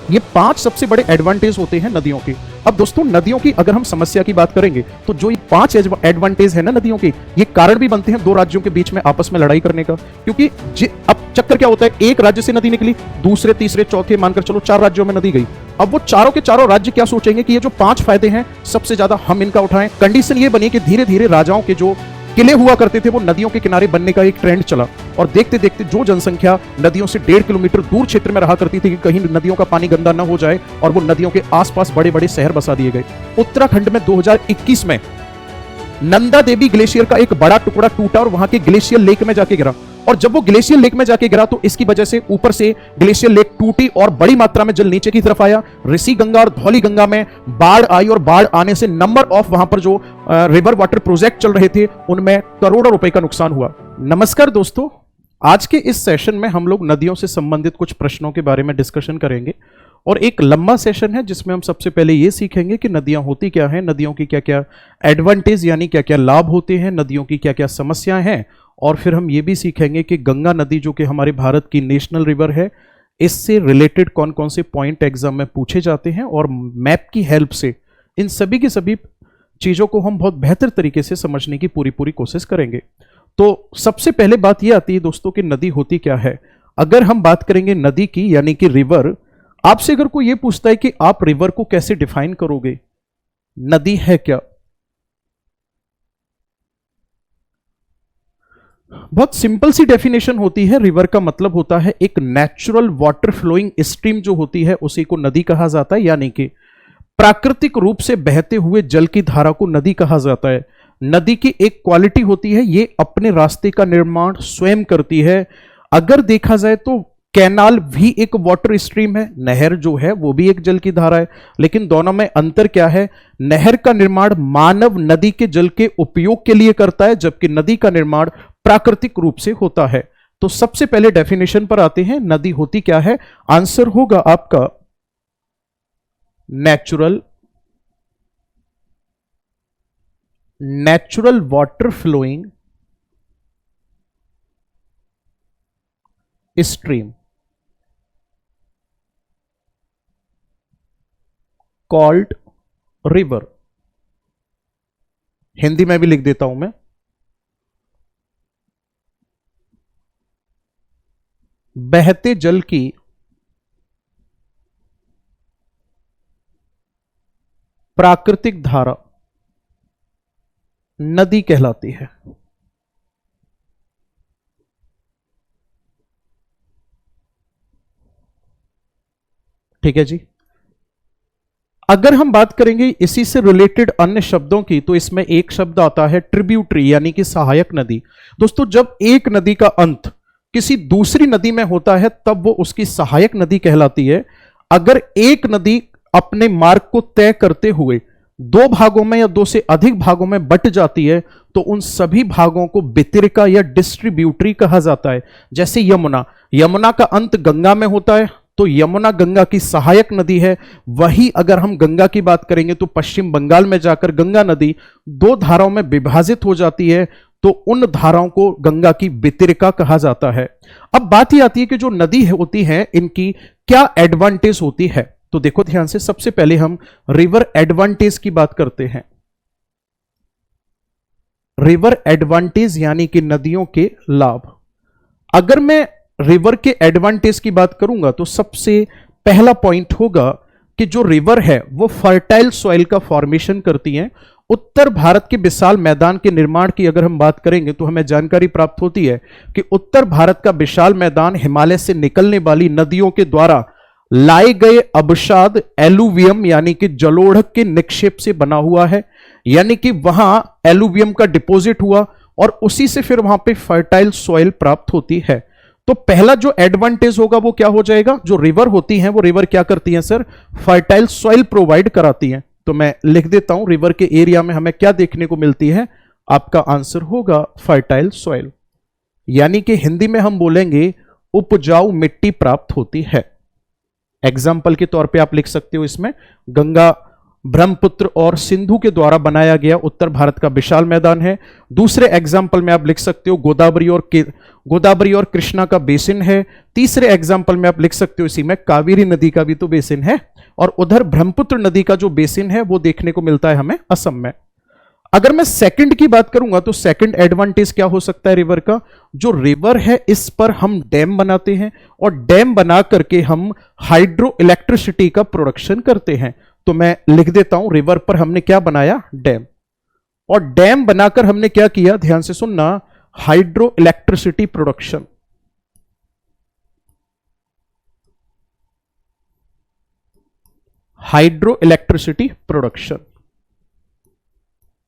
ये 5 सबसे बड़े एडवांटेज होते हैं नदियों के। अब दोस्तों नदियों की अगर हम समस्या की बात करेंगे तो जो ये 5 एडवांटेज है ना नदियों के, ये कारण भी बनते हैं दो राज्यों के बीच में आपस में लड़ाई करने का। क्योंकि अब चक्कर क्या होता है, एक राज्य से नदी निकली, दूसरे तीसरे चौथे मानकर चलो 4 राज्यों में नदी गई। अब वो चारों के चारों राज्य क्या सोचेंगे कि ये जो 5 फायदे हैं सबसे ज्यादा हम इनका उठाएं। कंडीशन ये बनी कि धीरे धीरे राजाओं के जो किले हुआ करते थे वो नदियों के किनारे बनने का एक ट्रेंड चला, और देखते देखते जो जनसंख्या नदियों से 1.5 किलोमीटर दूर क्षेत्र में रहा करती थी कि कहीं नदियों का पानी गंदा न हो जाए, और वो नदियों के आसपास बड़े बड़े शहर बसा दिए गए। उत्तराखंड में 2021 में नंदा देवी ग्लेशियर का एक बड़ा टुकड़ा टूटा और वहां के ग्लेशियर लेक में जाके गिरा, और जब वो ग्लेशियर लेक में जाके गिरा तो इसकी वजह से ऊपर से ग्लेशियर लेक टूटी और बड़ी मात्रा में जल नीचे की तरफ आया। ऋषि गंगा और धौली गंगा में बाढ़ आई, और बाढ़ आने से नंबर ऑफ वहां पर जो रिवर वाटर प्रोजेक्ट चल रहे थे उनमें करोड़ों रुपए का नुकसान हुआ। नमस्कार दोस्तों, आज के इस सेशन में हम लोग नदियों से संबंधित कुछ प्रश्नों के बारे में डिस्कशन करेंगे, और एक लंबा सेशन है जिसमें हम सबसे पहले ये सीखेंगे कि नदियां होती क्या हैं, नदियों की क्या क्या एडवांटेज यानी क्या क्या लाभ होते हैं, नदियों की क्या क्या समस्याएं हैं, और फिर हम ये भी सीखेंगे कि गंगा नदी जो कि हमारे भारत की नेशनल रिवर है, इससे रिलेटेड कौन कौन से पॉइंट एग्जाम में पूछे जाते हैं, और मैप की हेल्प से इन सभी की सभी चीज़ों को हम बहुत बेहतर तरीके से समझने की पूरी कोशिश करेंगे। तो सबसे पहले बात यह आती है दोस्तों कि नदी होती क्या है। अगर हम बात करेंगे नदी की यानी कि रिवर, आपसे अगर कोई यह पूछता है कि आप रिवर को कैसे डिफाइन करोगे, नदी है क्या, बहुत सिंपल सी डेफिनेशन होती है। रिवर का मतलब होता है एक नेचुरल वाटर फ्लोइंग स्ट्रीम जो होती है उसी को नदी कहा जाता है, यानी कि प्राकृतिक रूप से बहते हुए जल की धारा को नदी कहा जाता है। नदी की एक क्वालिटी होती है, ये अपने रास्ते का निर्माण स्वयं करती है। अगर देखा जाए तो कैनाल भी एक वाटर स्ट्रीम है, नहर जो है वो भी एक जल की धारा है, लेकिन दोनों में अंतर क्या है, नहर का निर्माण मानव नदी के जल के उपयोग के लिए करता है, जबकि नदी का निर्माण प्राकृतिक रूप से होता है। तो सबसे पहले डेफिनेशन पर आते हैं, नदी होती क्या है। आंसर होगा आपका natural water flowing stream called river. Hindi में भी लिख देता हूं मैं, बहते जल की प्राकृतिक धारा नदी कहलाती है। ठीक है जी। अगर हम बात करेंगे इसी से रिलेटेड अन्य शब्दों की, तो इसमें एक शब्द आता है ट्रिब्यूटरी यानी कि सहायक नदी। दोस्तों जब एक नदी का अंत किसी दूसरी नदी में होता है तब वो उसकी सहायक नदी कहलाती है। अगर एक नदी अपने मार्ग को तय करते हुए 2 भागों में या 2 से अधिक भागों में बट जाती है तो उन सभी भागों को वितरिका या डिस्ट्रीब्यूटरी कहा जाता है। जैसे यमुना का अंत गंगा में होता है तो यमुना गंगा की सहायक नदी है। वही अगर हम गंगा की बात करेंगे तो पश्चिम बंगाल में जाकर गंगा नदी 2 धाराओं में विभाजित हो जाती है, तो उन धाराओं को गंगा की वितरिका कहा जाता है। अब बात यह आती है कि जो नदी होती है इनकी क्या एडवांटेज होती है। तो देखो ध्यान से, सबसे पहले हम रिवर एडवांटेज की बात करते हैं। रिवर एडवांटेज यानी कि नदियों के लाभ। अगर मैं रिवर के एडवांटेज की बात करूंगा तो सबसे पहला पॉइंट होगा कि जो रिवर है वो फर्टाइल सॉइल का फॉर्मेशन करती हैं। उत्तर भारत के विशाल मैदान के निर्माण की अगर हम बात करेंगे तो हमें जानकारी प्राप्त होती है कि उत्तर भारत का विशाल मैदान हिमालय से निकलने वाली नदियों के द्वारा लाए गए अवसाद एलुवियम यानी कि जलोढ़ के निक्षेप से बना हुआ है, यानी कि वहां एलुवियम का डिपॉजिट हुआ और उसी से फिर वहां पे फर्टाइल सॉइल प्राप्त होती है। तो पहला जो एडवांटेज होगा वो क्या हो जाएगा, जो रिवर होती हैं वो रिवर क्या करती हैं सर, फर्टाइल सॉइल प्रोवाइड कराती हैं। तो मैं लिख देता हूं, रिवर के एरिया में हमें क्या देखने को मिलती है, आपका आंसर होगा फर्टाइल सॉइल, यानी कि हिंदी में हम बोलेंगे उपजाऊ मिट्टी प्राप्त होती है। एग्जाम्पल के तौर पे आप लिख सकते हो इसमें गंगा ब्रह्मपुत्र और सिंधु के द्वारा बनाया गया उत्तर भारत का विशाल मैदान है। दूसरे एग्जाम्पल में आप लिख सकते हो गोदावरी और कृष्णा का बेसिन है। तीसरे एग्जाम्पल में आप लिख सकते हो इसी में कावेरी नदी का भी तो बेसिन है, और उधर ब्रह्मपुत्र नदी का जो बेसिन है वो देखने को मिलता है हमें असम में। अगर मैं सेकंड की बात करूंगा तो सेकंड एडवांटेज क्या हो सकता है रिवर का, जो रिवर है इस पर हम डैम बनाते हैं और डैम बना करके हम हाइड्रो इलेक्ट्रिसिटी का प्रोडक्शन करते हैं। तो मैं लिख देता हूं, रिवर पर हमने क्या बनाया, डैम, और डैम बनाकर हमने क्या किया, ध्यान से सुनना, hydro electricity production. Hydro electricity production,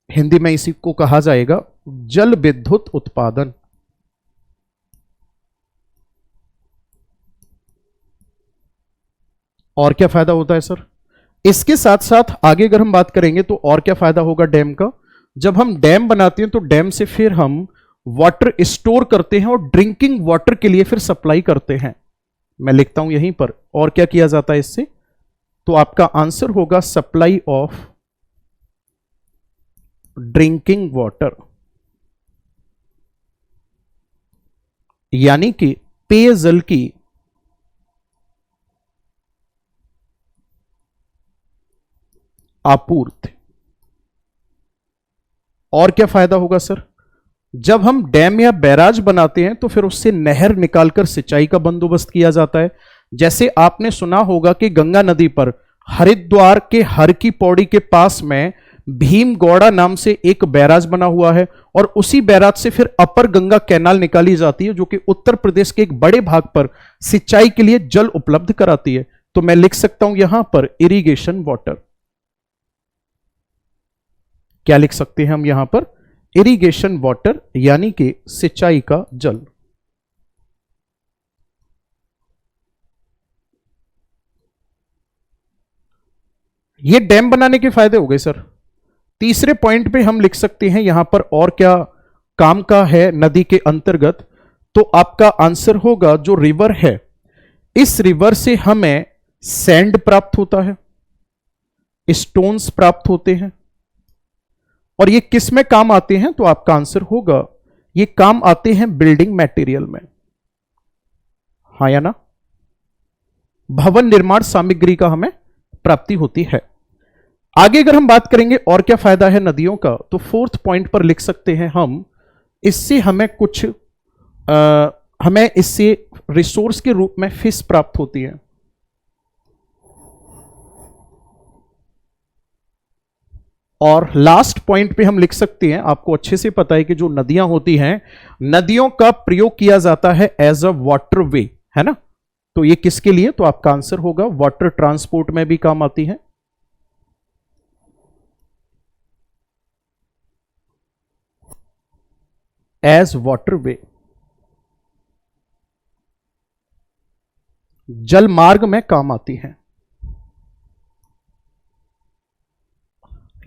Hindi में इसी को कहा जाएगा जल विद्युत उत्पादन। और क्या फायदा होता है सर, इसके साथ साथ आगे अगर हम बात करेंगे तो और क्या फायदा होगा डैम का। जब हम डैम बनाते हैं तो डैम से फिर हम वाटर स्टोर करते हैं और ड्रिंकिंग वाटर के लिए फिर सप्लाई करते हैं। मैं लिखता हूं यहीं पर, और क्या किया जाता है इससे, तो आपका आंसर होगा सप्लाई ऑफ ड्रिंकिंग वाटर, यानी कि पेयजल की आपूर्ति। और क्या फायदा होगा सर, जब हम डैम या बैराज बनाते हैं तो फिर उससे नहर निकालकर सिंचाई का बंदोबस्त किया जाता है। जैसे आपने सुना होगा कि गंगा नदी पर हरिद्वार के हर की पौड़ी के पास में भीमगौड़ा नाम से एक बैराज बना हुआ है, और उसी बैराज से फिर अपर गंगा कैनाल निकाली जाती है जो कि उत्तर प्रदेश के एक बड़े भाग पर सिंचाई के लिए जल उपलब्ध कराती है। तो मैं लिख सकता हूं यहां पर इरिगेशन वाटर। क्या लिख सकते हैं हम यहां पर, इरिगेशन वाटर, यानी कि सिंचाई का जल। ये डैम बनाने के फायदे हो गए सर। तीसरे पॉइंट पे हम लिख सकते हैं यहां पर और क्या काम का है नदी के अंतर्गत, तो आपका आंसर होगा जो रिवर है, इस रिवर से हमें सैंड प्राप्त होता है, स्टोन्स प्राप्त होते हैं, और ये किस में काम आते हैं, तो आपका आंसर होगा ये काम आते हैं बिल्डिंग मटेरियल में, हाँ या ना, भवन निर्माण सामग्री का हमें प्राप्ति होती है। आगे अगर हम बात करेंगे और क्या फायदा है नदियों का, तो फोर्थ पॉइंट पर लिख सकते हैं हम, इससे हमें कुछ हमें इससे रिसोर्स के रूप में फिश प्राप्त होती है। और लास्ट पॉइंट पे हम लिख सकते हैं, आपको अच्छे से पता है कि जो नदियां होती हैं, नदियों का प्रयोग किया जाता है एज अ वाटर वे, है ना, तो ये किसके लिए, तो आपका आंसर होगा वाटर ट्रांसपोर्ट में भी काम आती है। एज वाटर वे, जल मार्ग में काम आती है।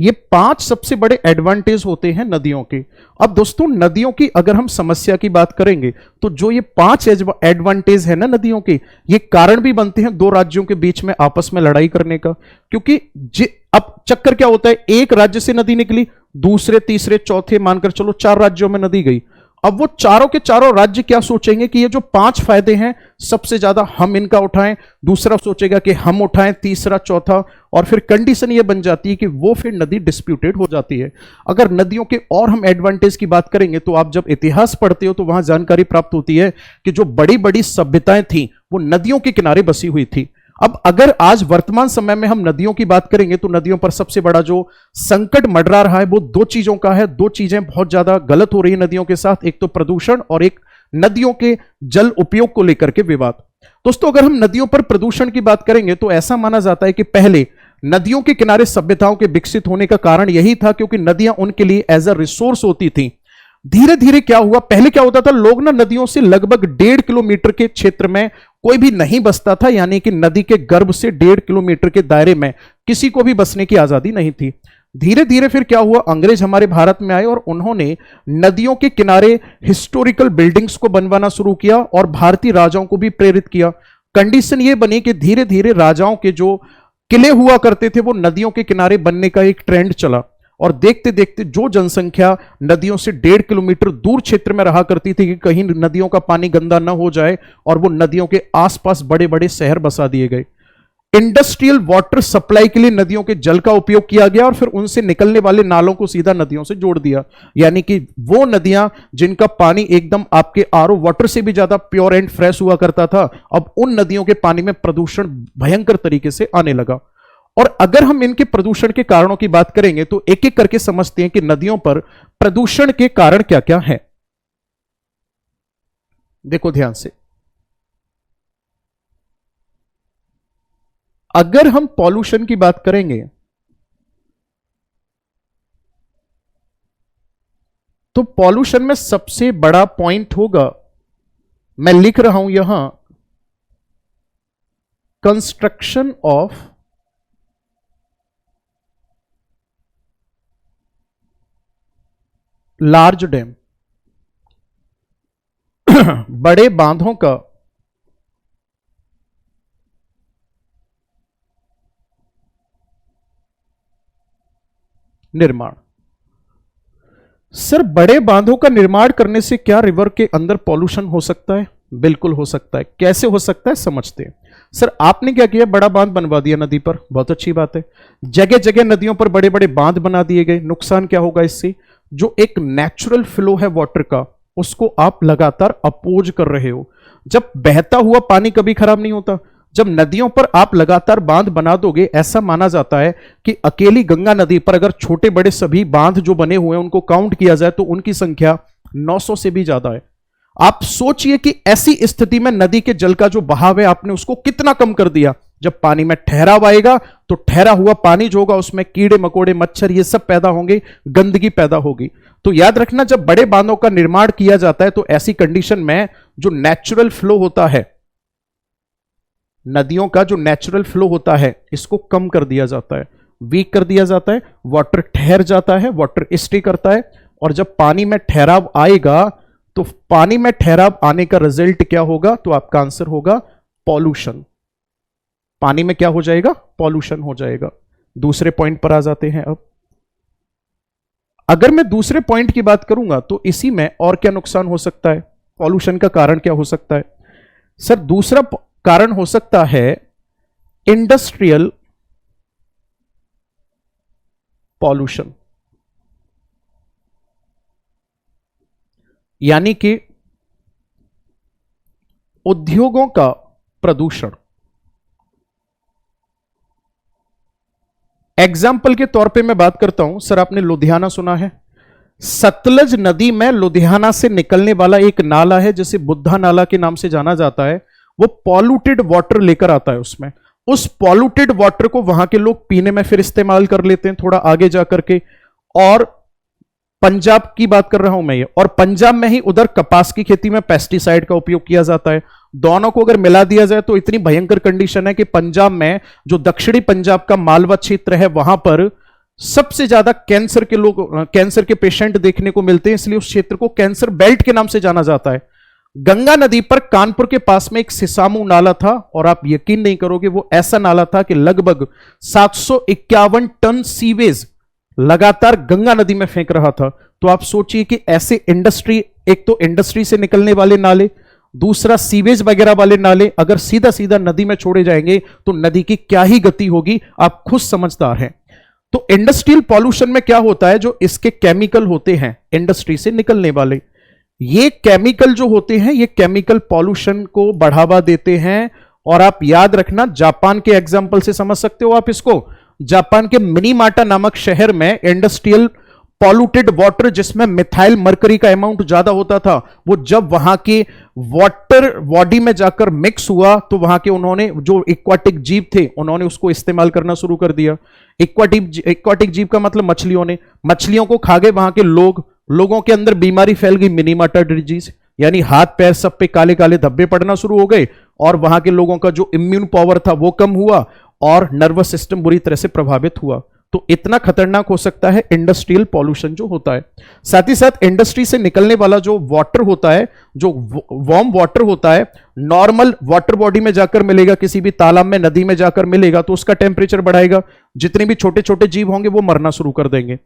ये 5 सबसे बड़े एडवांटेज होते हैं नदियों के। अब दोस्तों नदियों की अगर हम समस्या की बात करेंगे तो जो ये 5 एडवांटेज है ना नदियों के, ये कारण भी बनते हैं 2 राज्यों के बीच में आपस में लड़ाई करने का। क्योंकि अब चक्कर क्या होता है, एक राज्य से नदी निकली, दूसरे तीसरे चौथे मानकर चलो 4 राज्यों में नदी गई। अब वो चारों के चारों राज्य क्या सोचेंगे कि ये जो 5 फायदे हैं सबसे ज्यादा हम इनका उठाएं, दूसरा सोचेगा कि हम उठाएं, तीसरा चौथा, और फिर कंडीशन ये बन जाती है कि वो फिर नदी डिस्प्यूटेड हो जाती है। अगर नदियों के और हम एडवांटेज की बात करेंगे तो आप जब इतिहास पढ़ते हो तो वहां जानकारी प्राप्त होती है कि जो बड़ी बड़ी सभ्यताएं थी वो नदियों के किनारे बसी हुई थी। अब अगर आज वर्तमान समय में हम नदियों की बात करेंगे तो नदियों पर सबसे बड़ा जो संकट मंडरा रहा है वो 2 चीजों का है। 2 चीजें बहुत ज्यादा गलत हो रही है नदियों के साथ, एक तो प्रदूषण और एक नदियों के जल उपयोग को लेकर के विवाद। दोस्तों अगर हम नदियों पर प्रदूषण की बात करेंगे तो ऐसा माना जाता है कि पहले नदियों के किनारे सभ्यताओं के विकसित होने का कारण यही था क्योंकि नदियां उनके लिए एज अ रिसोर्स होती थी। धीरे धीरे क्या हुआ, पहले क्या होता था, लोग ना नदियों से लगभग 1.5 किलोमीटर के क्षेत्र में कोई भी नहीं बसता था, यानी कि नदी के गर्भ से 1.5 किलोमीटर के दायरे में किसी को भी बसने की आजादी नहीं थी। धीरे धीरे फिर क्या हुआ, अंग्रेज हमारे भारत में आए और उन्होंने नदियों के किनारे हिस्टोरिकल बिल्डिंग्स को बनवाना शुरू किया और भारतीय राजाओं को भी प्रेरित किया। कंडीशन ये बनी कि धीरे धीरे राजाओं के जो किले हुआ करते थे वो नदियों के किनारे बनने का एक ट्रेंड चला, और देखते देखते जो जनसंख्या नदियों से 1.5 किलोमीटर दूर क्षेत्र में रहा करती थी कि कहीं नदियों का पानी गंदा ना हो जाए, और वो नदियों के आसपास बड़े बड़े शहर बसा दिए गए। इंडस्ट्रियल वाटर सप्लाई के लिए नदियों के जल का उपयोग किया गया, और फिर उनसे निकलने वाले नालों को सीधा नदियों से जोड़ दिया। यानी कि वो नदियां जिनका पानी एकदम आपके आरओ वाटर से भी ज्यादा प्योर एंड फ्रेश हुआ करता था, अब उन नदियों के पानी में प्रदूषण भयंकर तरीके से आने लगा। और अगर हम इनके प्रदूषण के कारणों की बात करेंगे तो एक एक करके समझते हैं कि नदियों पर प्रदूषण के कारण क्या क्या है। देखो ध्यान से, अगर हम पॉल्यूशन की बात करेंगे तो पॉल्यूशन में सबसे बड़ा पॉइंट होगा, मैं लिख रहा हूं यहां, कंस्ट्रक्शन ऑफ लार्ज डैम, बड़े बांधों का निर्माण। सर बड़े बांधों का निर्माण करने से क्या रिवर के अंदर पॉल्यूशन हो सकता है? बिल्कुल हो सकता है। कैसे हो सकता है समझते हैं। सर आपने क्या किया, बड़ा बांध बनवा दिया नदी पर, बहुत अच्छी बात है। जगह जगह नदियों पर बड़े बड़े बांध बना दिए गए, नुकसान क्या होगा इससे? जो एक नेचुरल फ्लो है वाटर का, उसको आप लगातार अपोज कर रहे हो। जब बहता हुआ पानी कभी खराब नहीं होता, जब नदियों पर आप लगातार बांध बना दोगे, ऐसा माना जाता है कि अकेली गंगा नदी पर अगर छोटे बड़े सभी बांध जो बने हुए हैं उनको काउंट किया जाए तो उनकी संख्या 900 से भी ज्यादा है। आप सोचिए कि ऐसी स्थिति में नदी के जल का जो बहाव है आपने उसको कितना कम कर दिया। जब पानी में ठहराव आएगा तो ठहरा हुआ पानी जो होगा उसमें कीड़े मकोड़े मच्छर ये सब पैदा होंगे, गंदगी पैदा होगी। तो याद रखना, जब बड़े बांधों का निर्माण किया जाता है तो ऐसी कंडीशन में जो नेचुरल फ्लो होता है, नदियों का जो नेचुरल फ्लो होता है, इसको कम कर दिया जाता है, वीक कर दिया जाता है, वाटर ठहर जाता है, वाटर स्टे करता है। और जब पानी में ठहराव आएगा तो पानी में ठहराव आने का रिजल्ट क्या होगा? तो आपका आंसर होगा पॉल्यूशन। पानी में क्या हो जाएगा? पॉल्यूशन हो जाएगा। दूसरे पॉइंट पर आ जाते हैं। अब अगर मैं दूसरे पॉइंट की बात करूंगा तो इसी में और क्या नुकसान हो सकता है, पॉल्यूशन का कारण क्या हो सकता है? सर दूसरा कारण हो सकता है इंडस्ट्रियल पॉल्यूशन, यानी कि उद्योगों का प्रदूषण। एग्जाम्पल के तौर पे मैं बात करता हूं, सर आपने लुधियाना सुना है? सतलज नदी में लुधियाना से निकलने वाला एक नाला है जिसे बुद्धा नाला के नाम से जाना जाता है। वो पॉल्यूटेड वाटर लेकर आता है उसमें। उस पॉल्यूटेड वाटर को वहां के लोग पीने में फिर इस्तेमाल कर लेते हैं थोड़ा आगे जाकर के। और पंजाब की बात कर रहा हूं मैं ये, और पंजाब में ही उधर कपास की खेती में पेस्टिसाइड का उपयोग किया जाता है। दोनों को अगर मिला दिया जाए तो इतनी भयंकर कंडीशन है कि पंजाब में जो दक्षिणी पंजाब का मालवा क्षेत्र है वहां पर सबसे ज्यादा कैंसर के लोग, कैंसर के पेशेंट देखने को मिलते हैं, इसलिए उस क्षेत्र को कैंसर बेल्ट के नाम से जाना जाता है। गंगा नदी पर कानपुर के पास में एक सिसामू नाला था, और आप यकीन नहीं करोगे वो ऐसा नाला था कि लगभग 751 टन सीवेज लगातार गंगा नदी में फेंक रहा था। तो आप सोचिए कि ऐसे इंडस्ट्री, एक तो इंडस्ट्री से निकलने वाले नाले, दूसरा सीवेज वगैरह वाले नाले अगर सीधा सीधा नदी में छोड़े जाएंगे तो नदी की क्या ही गति होगी, आप खुद समझदार हैं। तो इंडस्ट्रियल पॉल्यूशन में क्या होता है, जो इसके केमिकल होते हैं इंडस्ट्री से निकलने वाले, ये केमिकल जो होते हैं ये केमिकल पॉल्यूशन को बढ़ावा देते हैं। और आप याद रखना, जापान के एग्जाम्पल से समझ सकते हो आप इसको। जापान के मिनीमाटा नामक शहर में इंडस्ट्रियल पॉल्यूटेड वाटर जिसमें मिथाइल मरकरी का अमाउंट ज्यादा होता था, वो जब वहां के वाटर बॉडी में जाकर मिक्स हुआ तो वहां के उन्होंने जो एक्वाटिक जीव थे उन्होंने उसको इस्तेमाल करना शुरू कर दिया। एक्वाटिक जीव का मतलब मछलियों को खा गए वहां के लोगों के अंदर बीमारी फैल गई, मिनीमाटा डिजीज, यानी हाथ पैर सब पे काले काले धब्बे पड़ना शुरू हो गए, और वहां के लोगों का जो इम्यून पावर था वो कम हुआ और नर्वस सिस्टम बुरी तरह से प्रभावित हुआ। तो इतना खतरनाक हो सकता है इंडस्ट्रियल पॉल्यूशन जो होता है। साथ ही साथ इंडस्ट्री से निकलने वाला जो वाटर होता है, जो वार्म वाटर होता है, नॉर्मल वाटर बॉडी में जाकर मिलेगा, किसी भी तालाब में, नदी में जाकर मिलेगा तो उसका टेम्परेचर बढ़ाएगा, जितने भी छोटे छोटे जीव होंगे वो मरना शुरू कर देंगे।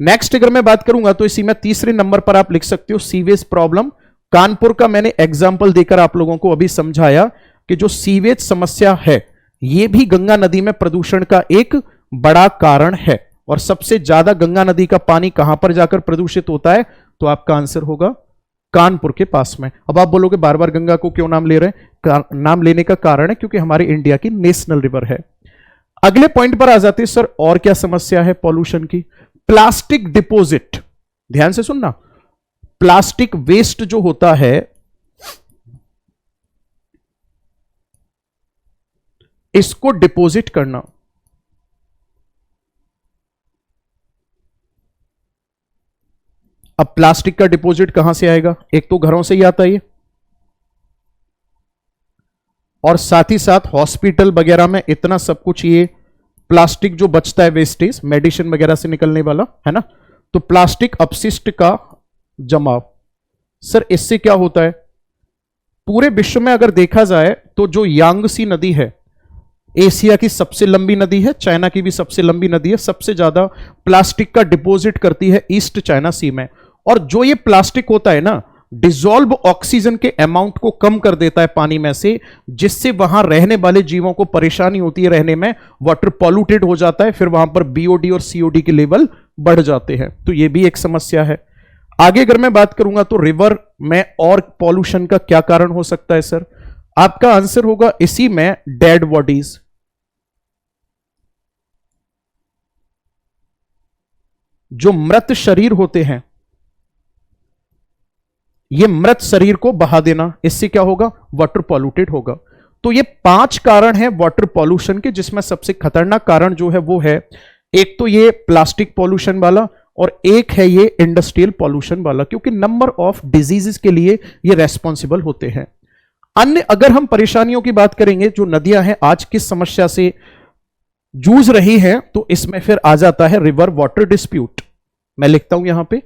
नेक्स्ट अगर मैं बात करूंगा तो इसी में तीसरे नंबर पर आप लिख सकते हो सीवेज प्रॉब्लम। कानपुर का मैंने एग्जाम्पल देकर आप लोगों को अभी समझाया कि जो सीवेज समस्या है यह भी गंगा नदी में प्रदूषण का एक बड़ा कारण है। और सबसे ज्यादा गंगा नदी का पानी कहां पर जाकर प्रदूषित होता है, तो आपका आंसर होगा कानपुर के पास में। अब आप बोलोगे बार बार गंगा को क्यों नाम ले रहे हैं? नाम लेने का कारण है क्योंकि हमारे इंडिया की नेशनल रिवर है। अगले पॉइंट पर आ जाते हैं सर, और क्या समस्या है पॉल्यूशन की? Plastic deposit. ध्यान से सुनना, प्लास्टिक वेस्ट जो होता है इसको डिपॉजिट करना। अब प्लास्टिक का डिपॉजिट कहां से आएगा? एक तो घरों से ही आता है, और साथ ही साथ हॉस्पिटल वगैरह में इतना सब कुछ ये प्लास्टिक जो बचता है वेस्टेज, मेडिसिन वगैरह से निकलने वाला है ना, तो प्लास्टिक अपशिष्ट का जमाव। सर इससे क्या होता है? पूरे विश्व में अगर देखा जाए तो जो यांगसी नदी है, एशिया की सबसे लंबी नदी है, चाइना की भी सबसे लंबी नदी है, सबसे ज्यादा प्लास्टिक का डिपॉजिट करती है ईस्ट चाइना सी में। और जो ये प्लास्टिक होता है ना, डिसॉल्व ऑक्सीजन के अमाउंट को कम कर देता है पानी में से, जिससे वहां रहने वाले जीवों को परेशानी होती है रहने में, वाटर पॉल्यूटेड हो जाता है, फिर वहां पर बीओडी और सीओडी के लेवल बढ़ जाते हैं। तो ये भी एक समस्या है। आगे अगर मैं बात करूंगा तो रिवर में और पॉल्यूशन का क्या कारण हो सकता है सर? आपका आंसर होगा इसी में डेड बॉडीज। जो मृत शरीर होते हैं, ये मृत शरीर को बहा देना, इससे क्या होगा? वाटर पॉल्यूटेड होगा। तो ये 5 कारण हैं वाटर पॉल्यूशन के, जिसमें सबसे खतरनाक कारण जो है वो है, एक तो ये प्लास्टिक पॉल्यूशन वाला, और एक है ये इंडस्ट्रियल पॉल्यूशन वाला, क्योंकि नंबर ऑफ डिजीजेस के लिए ये रेस्पॉन्सिबल होते हैं। अन्य अगर हम परेशानियों की बात करेंगे, जो नदियां हैं आज किस समस्या से जूझ रही हैं, तो इसमें फिर आ जाता है रिवर वाटर डिस्प्यूट। मैं लिखता हूं यहां पे,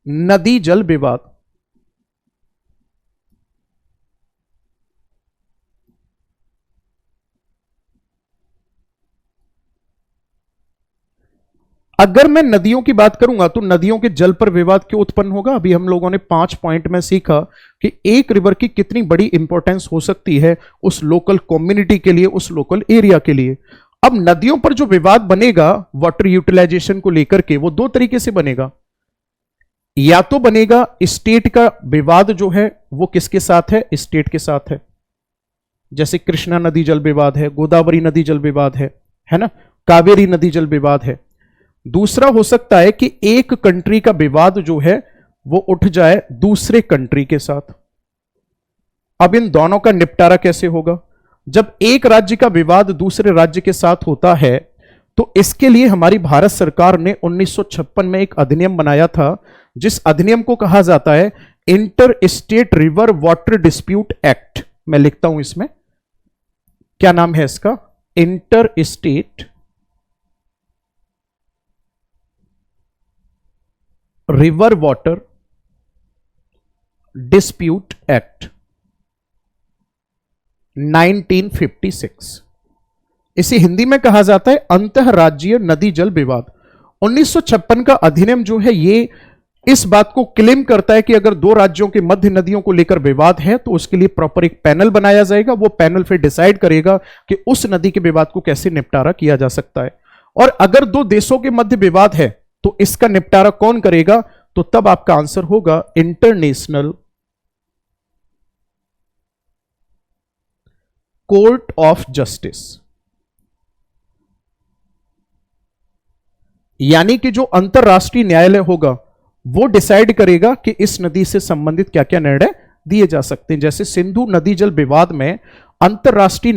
नदी जल विवाद। अगर मैं नदियों की बात करूंगा तो नदियों के जल पर विवाद क्यों उत्पन्न होगा? अभी हम लोगों ने 5 पॉइंट में सीखा कि एक रिवर की कितनी बड़ी इंपॉर्टेंस हो सकती है उस लोकल कम्युनिटी के लिए, उस लोकल एरिया के लिए। अब नदियों पर जो विवाद बनेगा वाटर यूटिलाइजेशन को लेकर के, वो 2 तरीके से बनेगा। या तो बनेगा स्टेट का विवाद जो है वो किसके साथ है? स्टेट के साथ है, जैसे कृष्णा नदी जल विवाद है, गोदावरी नदी जल विवाद है ना, कावेरी नदी जल विवाद है। दूसरा हो सकता है कि एक कंट्री का विवाद जो है वो उठ जाए दूसरे कंट्री के साथ। अब इन दोनों का निपटारा कैसे होगा? जब एक राज्य का विवाद दूसरे राज्य के साथ होता है तो इसके लिए हमारी भारत सरकार ने 1956 में एक अधिनियम बनाया था, जिस अधिनियम को कहा जाता है inter state river water dispute act. मैं लिखता हूं इसमें, क्या नाम है इसका? Inter state river water dispute act 1956। इसे हिंदी में कहा जाता है अंतरराज्यीय नदी जल विवाद। 1956 का अधिनियम जो है ये इस बात को क्लेम करता है कि अगर 2 राज्यों के मध्य नदियों को लेकर विवाद है तो उसके लिए प्रॉपर एक पैनल बनाया जाएगा। वो पैनल फिर डिसाइड करेगा कि उस नदी के विवाद को कैसे निपटारा किया जा सकता है। और अगर 2 देशों के मध्य विवाद है तो इसका निपटारा कौन करेगा? तो तब आपका आंसर होगा इंटरनेशनल कोर्ट ऑफ जस्टिस। यानी कि जो अंतरराष्ट्रीय न्यायालय होगा वो डिसाइड करेगा कि इस नदी से संबंधित क्या क्या निर्णय दिए जा सकते हैं। जैसे सिंधु नदी जल विवाद में अंतरराष्ट्रीय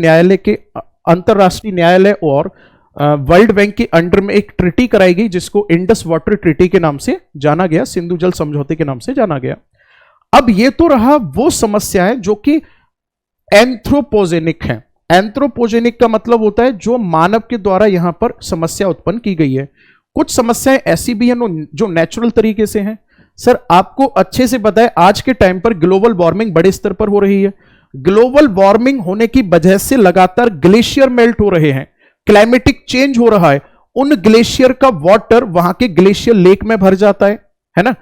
न्यायालय और वर्ल्ड बैंक के अंडर में एक ट्रीटी कराई गई जिसको इंडस वाटर ट्रीटी के नाम से जाना गया, सिंधु जल समझौते के नाम से जाना गया। अब ये तो रहा वो समस्या है जो कि एंथ्रोपोजेनिक है। एंथ्रोपोजेनिक का मतलब होता है जो मानव के द्वारा यहां पर समस्या उत्पन्न की गई है। कुछ समस्याएं ऐसी भी हैं जो नेचुरल तरीके से हैं। सर आपको अच्छे से पता है आज के टाइम पर ग्लोबल वार्मिंग बड़े स्तर पर हो रही है। ग्लोबल वार्मिंग होने की वजह से लगातार ग्लेशियर मेल्ट हो रहे हैं, क्लाइमेटिक चेंज हो रहा है। उन ग्लेशियर का वाटर वहां के ग्लेशियर लेक में भर जाता है ना,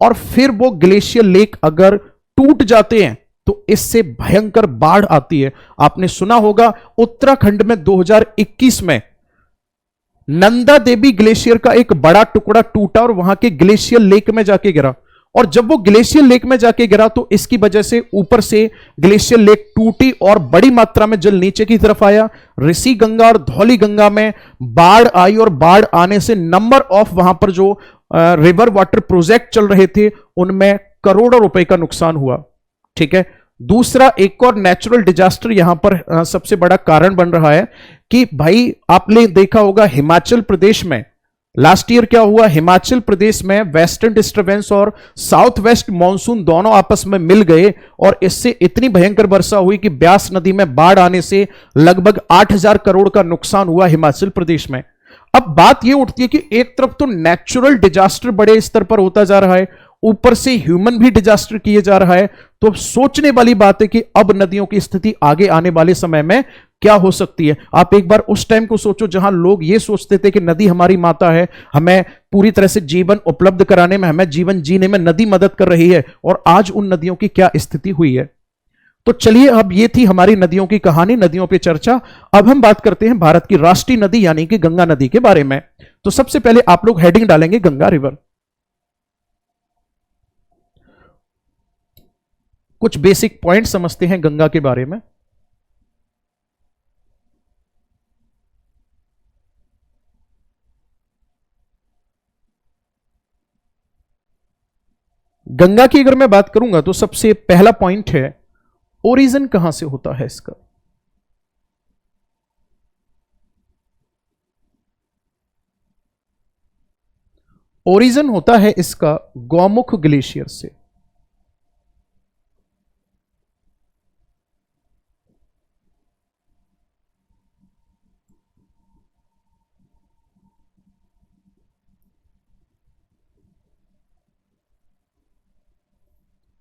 और फिर वो ग्लेशियर लेक अगर टूट जाते हैं तो इससे भयंकर बाढ़ आती है। आपने सुना होगा उत्तराखंड में 2021 में नंदा देवी ग्लेशियर का एक बड़ा टुकड़ा टूटा और वहां के ग्लेशियर लेक में जाके गिरा, और जब वो ग्लेशियर लेक में जाके गिरा तो इसकी वजह से ऊपर से ग्लेशियर लेक टूटी और बड़ी मात्रा में जल नीचे की तरफ आया। ऋषि गंगा और धौली गंगा में बाढ़ आई, और बाढ़ आने से नंबर ऑफ वहां पर जो रिवर वाटर प्रोजेक्ट चल रहे थे उनमें करोड़ों रुपए का नुकसान हुआ। ठीक है, दूसरा एक और नेचुरल डिजास्टर यहां पर सबसे बड़ा कारण बन रहा है कि भाई आपने देखा होगा हिमाचल प्रदेश में लास्ट ईयर क्या हुआ। हिमाचल प्रदेश में वेस्टर्न डिस्टर्बेंस और साउथ वेस्ट मानसून दोनों आपस में मिल गए और इससे इतनी भयंकर वर्षा हुई कि ब्यास नदी में बाढ़ आने से लगभग 8,000 करोड़ का नुकसान हुआ हिमाचल प्रदेश में। अब बात यह उठती है कि एक तरफ तो नेचुरल डिजास्टर बड़े स्तर पर होता जा रहा है, ऊपर से ह्यूमन भी डिजास्टर किए जा रहा है, तो सोचने वाली बात है कि अब नदियों की स्थिति आगे आने वाले समय में क्या हो सकती है। आप एक बार उस टाइम को सोचो जहां लोग ये सोचते थे कि नदी हमारी माता है, हमें पूरी तरह से जीवन उपलब्ध कराने में, हमें जीवन जीने में नदी मदद कर रही है, और आज उन नदियों की क्या स्थिति हुई है। तो चलिए, अब ये थी हमारी नदियों की कहानी, नदियों पे चर्चा। अब हम बात करते हैं भारत की राष्ट्रीय नदी यानी कि गंगा नदी के बारे में। तो सबसे पहले आप लोग हेडिंग डालेंगे गंगा रिवर। कुछ बेसिक पॉइंट समझते हैं गंगा के बारे में। गंगा की अगर मैं बात करूंगा तो सबसे पहला पॉइंट है ओरिजिन कहां से होता है इसका। ओरिजिन होता है इसका गौमुख ग्लेशियर से।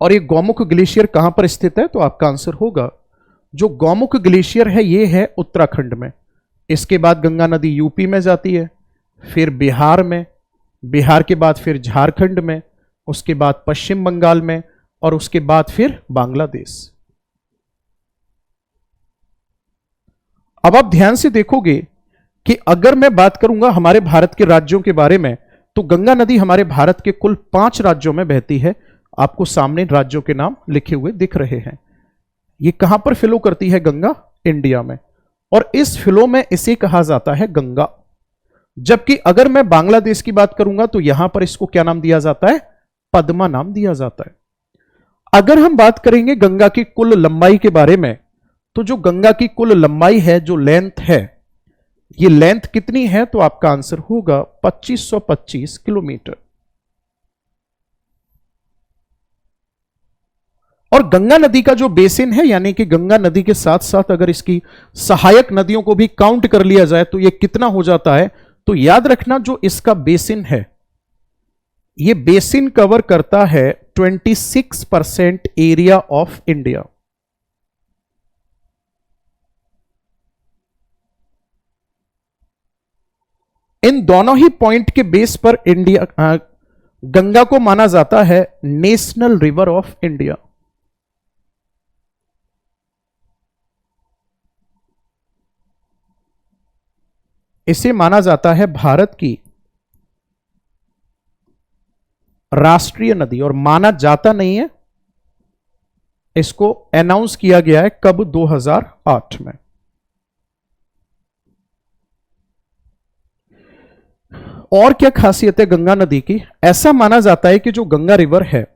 और ये गौमुख ग्लेशियर कहां पर स्थित है, तो आपका आंसर होगा जो गौमुख ग्लेशियर है ये है उत्तराखंड में। इसके बाद गंगा नदी यूपी में जाती है, फिर बिहार में, बिहार के बाद फिर झारखंड में, उसके बाद पश्चिम बंगाल में, और उसके बाद फिर बांग्लादेश। अब आप ध्यान से देखोगे कि अगर मैं बात करूंगा हमारे भारत के राज्यों के बारे में, तो गंगा नदी हमारे भारत के कुल 5 राज्यों में बहती है। आपको सामने राज्यों के नाम लिखे हुए दिख रहे हैं। ये कहां पर फ्लो करती है गंगा? इंडिया में, और इस फ्लो में इसे कहा जाता है गंगा। जबकि अगर मैं बांग्लादेश की बात करूंगा तो यहां पर इसको क्या नाम दिया जाता है? पद्मा नाम दिया जाता है। अगर हम बात करेंगे गंगा की कुल लंबाई के बारे में, तो जो गंगा की कुल लंबाई है, जो लेंथ है, ये लेंथ कितनी है? तो आपका आंसर होगा 2525 किलोमीटर। और गंगा नदी का जो बेसिन है, यानी कि गंगा नदी के साथ साथ अगर इसकी सहायक नदियों को भी काउंट कर लिया जाए तो ये कितना हो जाता है? तो याद रखना जो इसका बेसिन है, ये बेसिन कवर करता है 26% एरिया ऑफ इंडिया। इन दोनों ही पॉइंट के बेस पर इंडिया गंगा को माना जाता है नेशनल रिवर ऑफ इंडिया। इसे माना जाता है भारत की राष्ट्रीय नदी, और माना जाता नहीं है, इसको अनाउंस किया गया है कब? 2008 में। और क्या खासियत है गंगा नदी की? ऐसा माना जाता है कि जो गंगा रिवर है,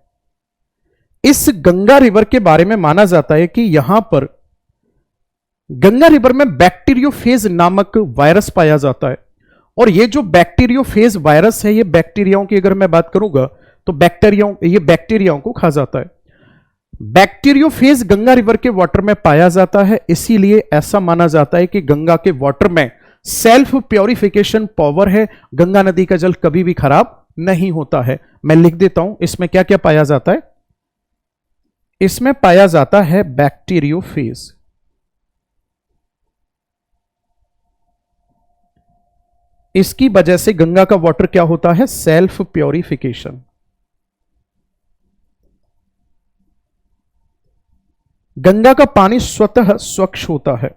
इस गंगा रिवर के बारे में माना जाता है कि यहां पर गंगा रिवर में बैक्टीरियोफेज नामक वायरस पाया जाता है। और ये जो बैक्टीरियोफेज वायरस है, ये बैक्टीरियाओं की अगर मैं बात करूंगा तो ये बैक्टीरियाओं को खा जाता है। बैक्टीरियोफेज गंगा रिवर के वाटर में पाया जाता है, इसीलिए ऐसा माना जाता है कि गंगा के वाटर में सेल्फ प्योरिफिकेशन पावर है, गंगा नदी का जल कभी भी खराब नहीं होता है। मैं लिख देता हूं इसमें क्या क्या पाया जाता है। इसमें पाया जाता है बैक्टीरियोफेज, इसकी वजह से गंगा का वाटर क्या होता है, सेल्फ प्योरिफिकेशन। गंगा का पानी स्वतः स्वच्छ होता है।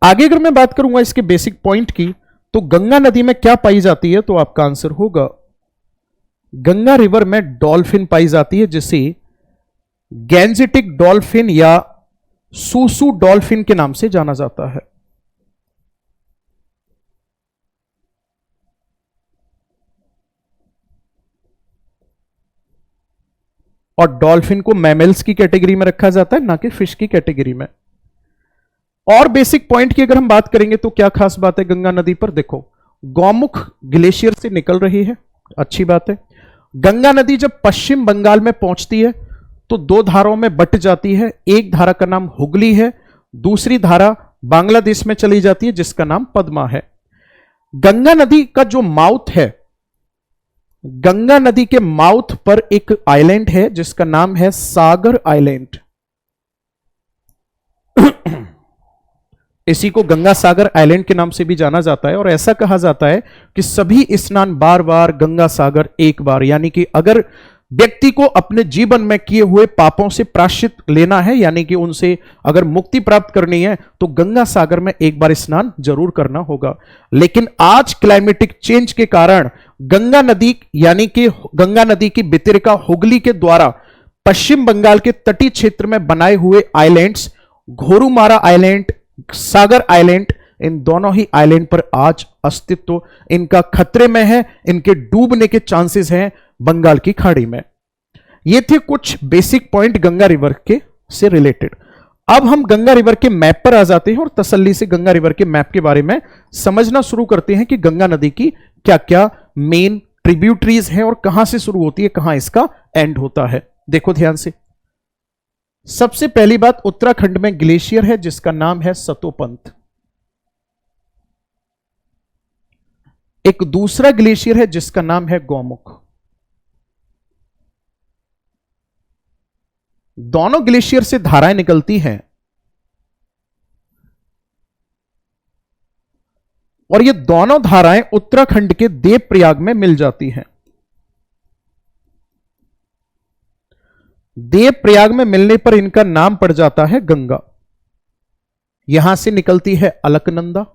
आगे अगर मैं बात करूंगा इसके बेसिक पॉइंट की, तो गंगा नदी में क्या पाई जाती है, तो आपका आंसर होगा गंगा रिवर में डॉल्फिन पाई जाती है, जिसे गैंजेटिक डॉल्फिन या सूसू डॉल्फिन के नाम से जाना जाता है। और डॉल्फिन को मैमल्स की कैटेगरी में रखा जाता है, ना कि फिश की कैटेगरी में। और बेसिक पॉइंट की अगर हम बात करेंगे तो क्या खास बात है गंगा नदी पर, देखो गौमुख ग्लेशियर से निकल रही है, अच्छी बात है। गंगा नदी जब पश्चिम बंगाल में पहुंचती है तो दो धाराओं में बट जाती है, एक धारा का नाम हुगली है, दूसरी धारा बांग्लादेश में चली जाती है जिसका नाम पद्मा है। गंगा नदी का जो माउथ है, गंगा नदी के माउथ पर एक आइलैंड है जिसका नाम है सागर आइलैंड। इसी को गंगा सागर आइलैंड के नाम से भी जाना जाता है। और ऐसा कहा जाता है कि सभी स्नान बार बार, गंगा सागर एक बार, यानी कि अगर व्यक्ति को अपने जीवन में किए हुए पापों से प्रायश्चित लेना है, यानी कि उनसे अगर मुक्ति प्राप्त करनी है, तो गंगा सागर में एक बार स्नान जरूर करना होगा। लेकिन आज क्लाइमेटिक चेंज के कारण गंगा नदी, यानी कि गंगा नदी की वितरिका हुगली के द्वारा पश्चिम बंगाल के तटीय क्षेत्र में बनाए हुए आइलैंड्स, घोरुमारा आइलैंड, सागर आइलैंड, इन दोनों ही आइलैंड पर आज अस्तित्व इनका खतरे में है, इनके डूबने के चांसेस हैं बंगाल की खाड़ी में। ये थे कुछ बेसिक पॉइंट गंगा रिवर के से रिलेटेड। अब हम गंगा रिवर के मैप पर आ जाते हैं और तसल्ली से गंगा रिवर के मैप के बारे में समझना शुरू करते हैं कि गंगा नदी की क्या क्या मेन ट्रिब्यूटरीज हैं और कहां से शुरू होती है, कहां इसका एंड होता है। देखो ध्यान से, सबसे पहली बात, उत्तराखंड में ग्लेशियर है जिसका नाम है सतोपंत। एक दूसरा ग्लेशियर है जिसका नाम है गौमुख। दोनों ग्लेशियर से धाराएं निकलती हैं और ये दोनों धाराएं उत्तराखंड के देवप्रयाग में मिल जाती हैं। देवप्रयाग में मिलने पर इनका नाम पड़ जाता है गंगा। यहां से निकलती है अलकनंदा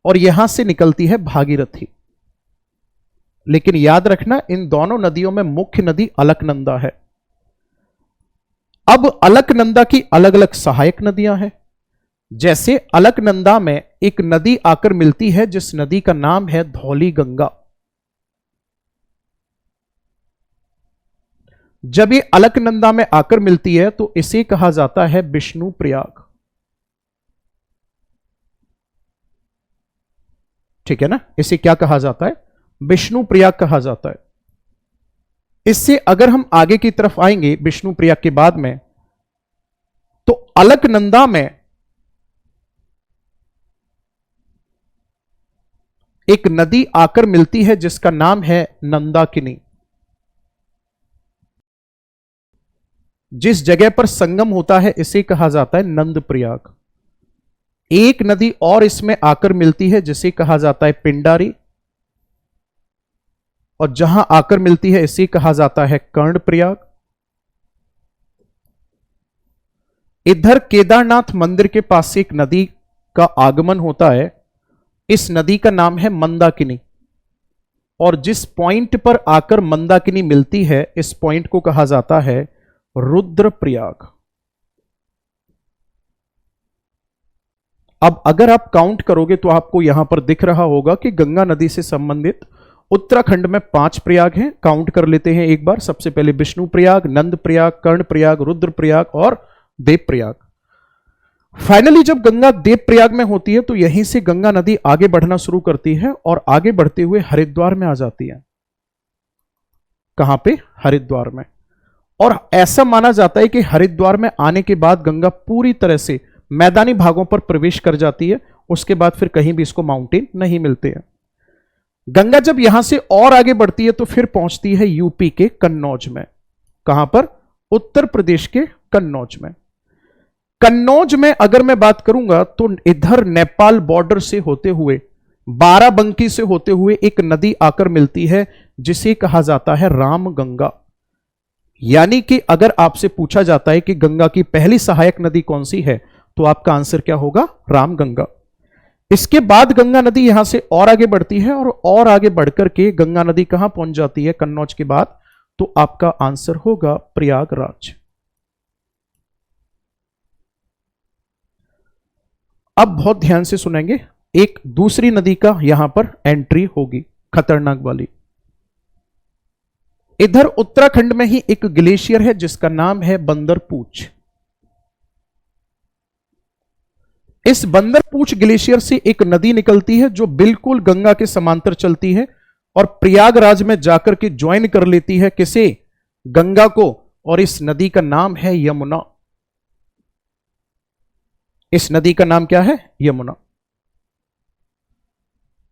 और यहां से निकलती है भागीरथी। लेकिन याद रखना, इन दोनों नदियों में मुख्य नदी अलकनंदा है। अब अलकनंदा की अलग अलग सहायक नदियां हैं। जैसे अलकनंदा में एक नदी आकर मिलती है जिस नदी का नाम है धौली गंगा। जब ये अलकनंदा में आकर मिलती है तो इसे कहा जाता है विष्णु प्रयाग। ठीक है ना, इसे क्या कहा जाता है, विष्णु प्रयाग कहा जाता है। इससे अगर हम आगे की तरफ आएंगे विष्णु प्रयाग के बाद में, तो अलकनंदा में एक नदी आकर मिलती है जिसका नाम है नंदाकिनी। जिस जगह पर संगम होता है इसे कहा जाता है नंद प्रयाग। एक नदी और इसमें आकर मिलती है जिसे कहा जाता है पिंडारी, और जहां आकर मिलती है इसे कहा जाता है कर्ण प्रयाग। इधर केदारनाथ मंदिर के पास से एक नदी का आगमन होता है, इस नदी का नाम है मंदाकिनी, और जिस पॉइंट पर आकर मंदाकिनी मिलती है इस पॉइंट को कहा जाता है रुद्रप्रयाग। अब अगर आप काउंट करोगे तो आपको यहां पर दिख रहा होगा कि गंगा नदी से संबंधित उत्तराखंड में 5 प्रयाग हैं। काउंट कर लेते हैं एक बार। सबसे पहले विष्णु प्रयाग, नंद प्रयाग, कर्ण प्रयाग, रुद्र प्रयाग और देव प्रयाग। फाइनली जब गंगा देवप्रयाग में होती है तो यहीं से गंगा नदी आगे बढ़ना शुरू करती है और आगे बढ़ते हुए हरिद्वार में आ जाती है। कहां पे? हरिद्वार में। और ऐसा माना जाता है कि हरिद्वार में आने के बाद गंगा पूरी तरह से मैदानी भागों पर प्रवेश कर जाती है, उसके बाद फिर कहीं भी इसको माउंटेन नहीं मिलते हैं। गंगा जब यहां से और आगे बढ़ती है तो फिर पहुंचती है यूपी के कन्नौज में। कहां पर? उत्तर प्रदेश के कन्नौज में। कन्नौज में अगर मैं बात करूंगा तो इधर नेपाल बॉर्डर से होते हुए, बाराबंकी से होते हुए एक नदी आकर मिलती है जिसे कहा जाता है रामगंगा। यानी कि अगर आपसे पूछा जाता है कि गंगा की पहली सहायक नदी कौन सी है तो आपका आंसर क्या होगा? रामगंगा। इसके बाद गंगा नदी यहां से और आगे बढ़ती है और आगे बढ़कर के गंगा नदी कहां पहुंच जाती है कन्नौज के बाद? तो आपका आंसर होगा प्रयागराज। अब बहुत ध्यान से सुनेंगे, एक दूसरी नदी का यहां पर एंट्री होगी, खतरनाक वाली। इधर उत्तराखंड में ही एक ग्लेशियर है जिसका नाम है बंदरपूछ। इस बंदरपूछ ग्लेशियर से एक नदी निकलती है जो बिल्कुल गंगा के समांतर चलती है और प्रयागराज में जाकर के ज्वाइन कर लेती है किसे? गंगा को। और इस नदी का नाम है यमुना। इस नदी का नाम क्या है? यमुना।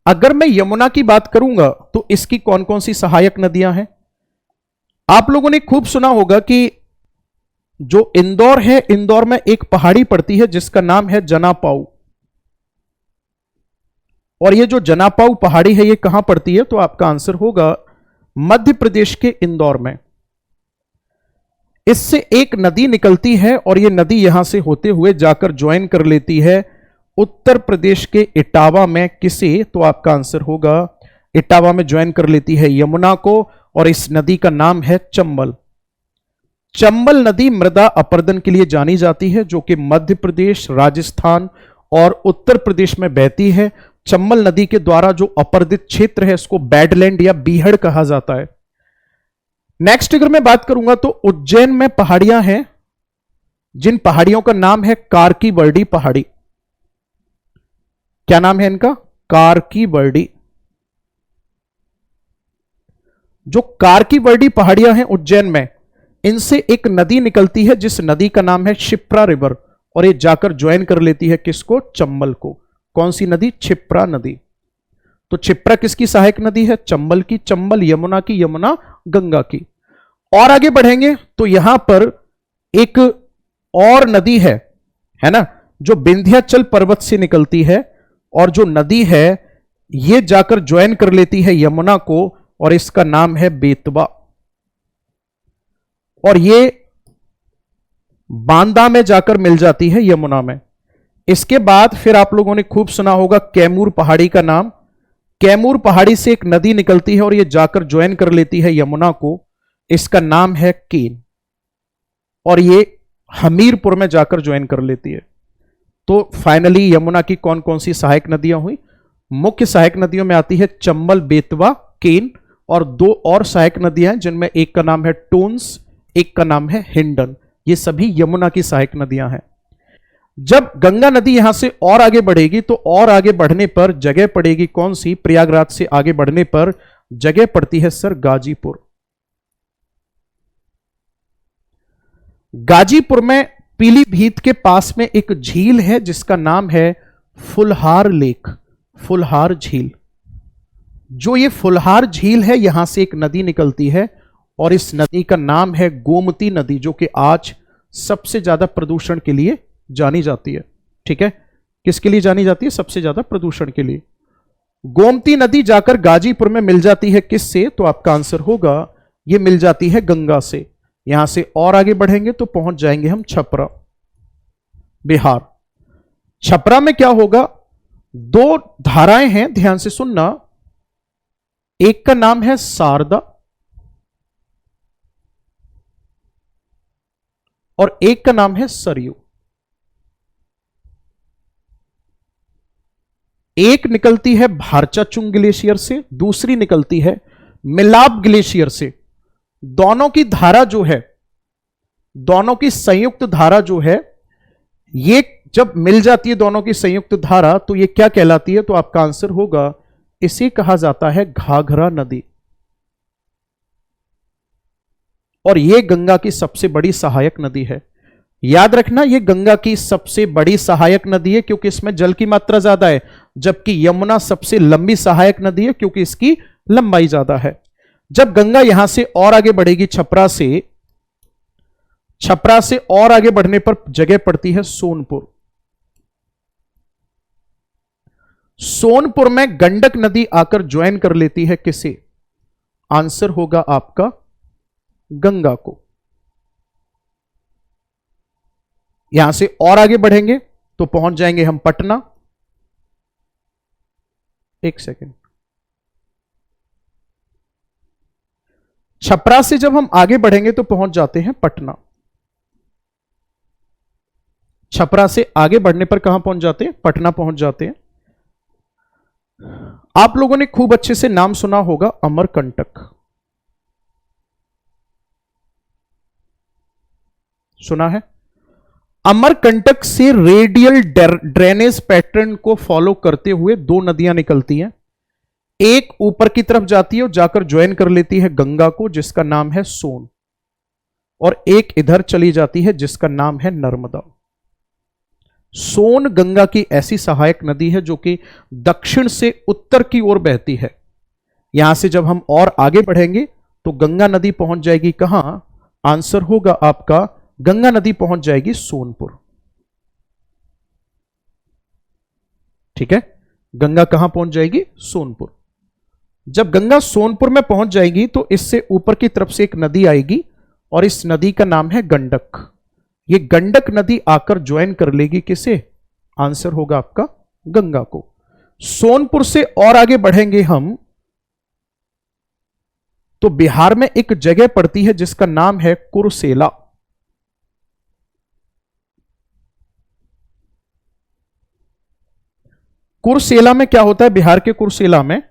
अगर मैं यमुना की बात करूंगा तो इसकी कौन कौन सी सहायक नदियां हैं? आप लोगों ने खूब सुना होगा कि जो इंदौर है, इंदौर में एक पहाड़ी पड़ती है जिसका नाम है जनापाऊ। और ये जो जनापाऊ पहाड़ी है ये कहां पड़ती है? तो आपका आंसर होगा मध्य प्रदेश के इंदौर में। इससे एक नदी निकलती है और ये नदी यहां से होते हुए जाकर ज्वाइन कर लेती है उत्तर प्रदेश के इटावा में। किसे? तो आपका आंसर होगा इटावा में ज्वाइन कर लेती है यमुना को और इस नदी का नाम है चंबल। चंबल नदी मृदा अपरदन के लिए जानी जाती है जो कि मध्य प्रदेश, राजस्थान और उत्तर प्रदेश में बहती है। चंबल नदी के द्वारा जो अपरदित क्षेत्र है इसको बैडलैंड या बीहड़ कहा जाता है। नेक्स्ट अगर मैं बात करूंगा तो उज्जैन में पहाड़ियां हैं जिन पहाड़ियों का नाम है कारकी बर्डी पहाड़ी। क्या नाम है इनका? कारकी बर्डी। जो कारकी बर्डी पहाड़ियां हैं उज्जैन में, इनसे एक नदी निकलती है जिस नदी का नाम है क्षिप्रा रिवर और ये जाकर ज्वाइन कर लेती है किसको? चंबल को। कौन सी नदी? क्षिप्रा नदी। तो क्षिप्रा किसकी सहायक नदी है? चंबल की। चंबल यमुना की, यमुना गंगा की। और आगे बढ़ेंगे तो यहां पर एक और नदी है ना, जो विंध्याचल पर्वत से निकलती है और जो नदी है ये जाकर ज्वाइन कर लेती है यमुना को और इसका नाम है बेतवा। और ये बांदा में जाकर मिल जाती है यमुना में। इसके बाद फिर आप लोगों ने खूब सुना होगा कैमूर पहाड़ी का नाम। कैमूर पहाड़ी से एक नदी निकलती है और ये जाकर ज्वाइन कर लेती है यमुना को। इसका नाम है केन और ये हमीरपुर में जाकर ज्वाइन कर लेती है। तो फाइनली यमुना की कौन कौन सी सहायक नदियां हुई? मुख्य सहायक नदियों में आती है चंबल, बेतवा, केन और दो और सहायक नदियां हैं जिनमें एक का नाम है टोन्स, एक का नाम है हिंडन। ये सभी यमुना की सहायक नदियां हैं। जब गंगा नदी यहां से और आगे बढ़ेगी तो और आगे बढ़ने पर जगह पड़ेगी कौन सी? प्रयागराज से आगे बढ़ने पर जगह पड़ती है सर गाजीपुर। गाजीपुर में पीलीभीत के पास में एक झील है जिसका नाम है फुलहार लेक, फुलहार झील। जो ये फुलहार झील है यहां से एक नदी निकलती है और इस नदी का नाम है गोमती नदी, जो कि आज सबसे ज्यादा प्रदूषण के लिए जानी जाती है। ठीक है, किसके लिए जानी जाती है? सबसे ज्यादा प्रदूषण के लिए। गोमती नदी जाकर गाजीपुर में मिल जाती है किससे? तो आपका आंसर होगा ये मिल जाती है गंगा से। यहां से और आगे बढ़ेंगे तो पहुंच जाएंगे हम छपरा, बिहार। छपरा में क्या होगा? दो धाराएं हैं, ध्यान से सुनना। एक का नाम है शारदा और एक का नाम है सरयू। एक निकलती है भारचाचुंग ग्लेशियर से, दूसरी निकलती है मिलाप ग्लेशियर से। दोनों की धारा जो है, दोनों की संयुक्त धारा जो है, ये जब मिल जाती है दोनों की संयुक्त धारा तो ये क्या कहलाती है? तो आपका आंसर होगा, इसे कहा जाता है घाघरा नदी। और ये गंगा की सबसे बड़ी सहायक नदी है। याद रखना, ये गंगा की सबसे बड़ी सहायक नदी है क्योंकि इसमें जल की मात्रा ज्यादा है, जबकि यमुना सबसे लंबी सहायक नदी है क्योंकि इसकी लंबाई ज्यादा है। जब गंगा यहां से और आगे बढ़ेगी, छपरा से और आगे बढ़ने पर जगह पड़ती है सोनपुर। सोनपुर में गंडक नदी आकर ज्वाइन कर लेती है किसे? आंसर होगा आपका गंगा को। यहां से और आगे बढ़ेंगे तो पहुंच जाएंगे हम पटना। एक सेकेंड, छपरा से जब हम आगे बढ़ेंगे तो पहुंच जाते हैं पटना। छपरा से आगे बढ़ने पर कहां पहुंच जाते हैं? पटना पहुंच जाते हैं। आप लोगों ने खूब अच्छे से नाम सुना होगा अमरकंटक, सुना है? अमरकंटक से रेडियल ड्रेनेज पैटर्न को फॉलो करते हुए दो नदियां निकलती हैं। एक ऊपर की तरफ जाती है और जाकर ज्वाइन कर लेती है गंगा को, जिसका नाम है सोन, और एक इधर चली जाती है जिसका नाम है नर्मदा। सोन गंगा की ऐसी सहायक नदी है जो कि दक्षिण से उत्तर की ओर बहती है। यहां से जब हम और आगे बढ़ेंगे तो गंगा नदी पहुंच जाएगी कहां? आंसर होगा आपका, गंगा नदी पहुंच जाएगी सोनपुर। ठीक है, गंगा कहां पहुंच जाएगी? सोनपुर। जब गंगा सोनपुर में पहुंच जाएगी तो इससे ऊपर की तरफ से एक नदी आएगी और इस नदी का नाम है गंडक। ये गंडक नदी आकर ज्वाइन कर लेगी किसे? आंसर होगा आपका गंगा को। सोनपुर से और आगे बढ़ेंगे हम तो बिहार में एक जगह पड़ती है जिसका नाम है कुर्सेला। कुर्सेला में क्या होता है? बिहार के कुर्सेला में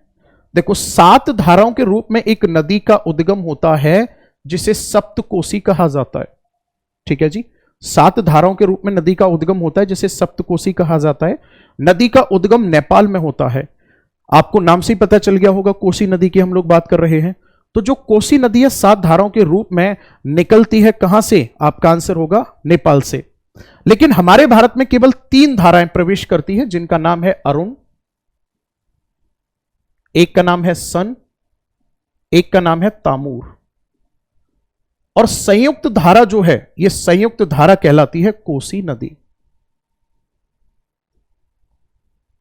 देखो, 7 धाराओं के रूप में एक नदी का उद्गम होता है जिसे सप्तकोसी कहा जाता है। ठीक है जी, 7 धाराओं के रूप में नदी का उद्गम होता है जिसे सप्तकोसी कहा जाता है। नदी का उद्गम नेपाल में होता है। आपको नाम से ही पता चल गया होगा, कोसी नदी की हम लोग बात कर रहे हैं। तो जो कोसी नदी है 7 धाराओं के रूप में निकलती है कहां से? आपका आंसर होगा नेपाल से। लेकिन हमारे भारत में केवल 3 धाराएं प्रवेश करती हैं जिनका नाम है अरुण, एक का नाम है सन, एक का नाम है तामूर, और संयुक्त धारा जो है यह संयुक्त धारा कहलाती है कोसी नदी।